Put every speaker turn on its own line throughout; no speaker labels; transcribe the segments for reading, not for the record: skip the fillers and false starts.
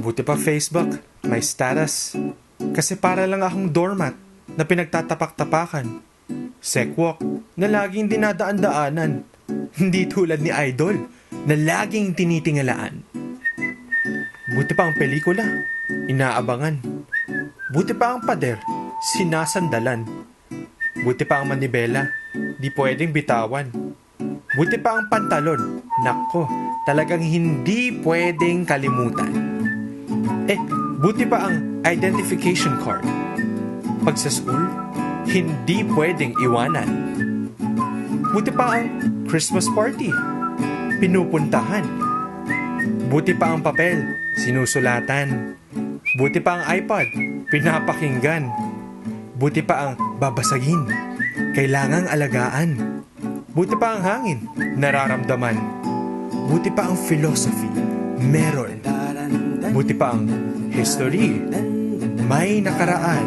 Buti pa Facebook, may status. Kasi para lang akong doormat na pinagtatapak-tapakan. Sekwalk na laging dinadaan-daanan. Hindi tulad ni Idol na laging tinitingalaan. Buti pa ang pelikula, inaabangan. Buti pa ang pader, sinasandalan. Buti pa ang manibela, di pwedeng bitawan. Buti pa ang pantalon, nako, talagang hindi pwedeng kalimutan. Buti pa ang identification card. Pag sa school, hindi pwedeng iwanan. Buti pa ang Christmas party, pinupuntahan. Buti pa ang papel, sinusulatan. Buti pa ang iPod, pinapakinggan. Buti pa ang babasagin, kailangang alagaan. Buti pa ang hangin, nararamdaman. Buti pa ang philosophy, meron. Buti pa ang history, may nakaraan.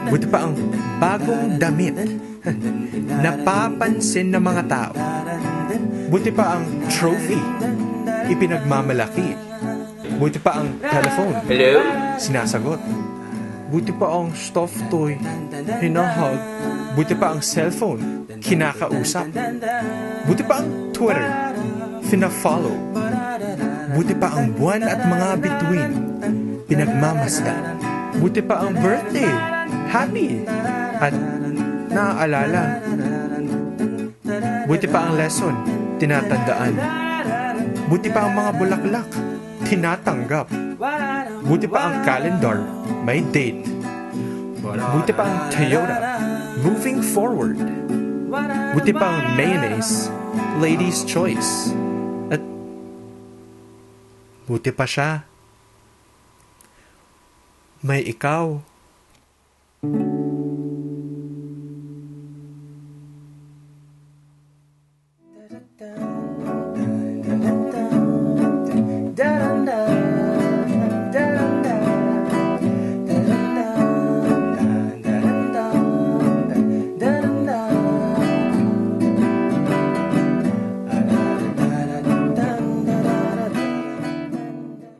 Buti pa ang bagong damit, napapansin ng mga tao. Buti pa ang trophy, ipinagmamalaki. Buti pa ang telephone,
Hello?
sinasagot. Buti pa ang stuffed toy, hinahag. Buti pa ang cellphone, kinakausap. Buti pa ang Twitter, fina-follow. Buti pa ang buwan at mga bituin, pinagmamasdan. Buti pa ang birthday, happy, at naaalala. Buti pa ang lesson, tinatandaan. Buti pa ang mga bulaklak, tinatanggap. Buti pa ang calendar, may date. Buti pa ang Toyota, moving forward. Buti pa ang mayonnaise, lady's choice. At buti pa siya, may ikaw.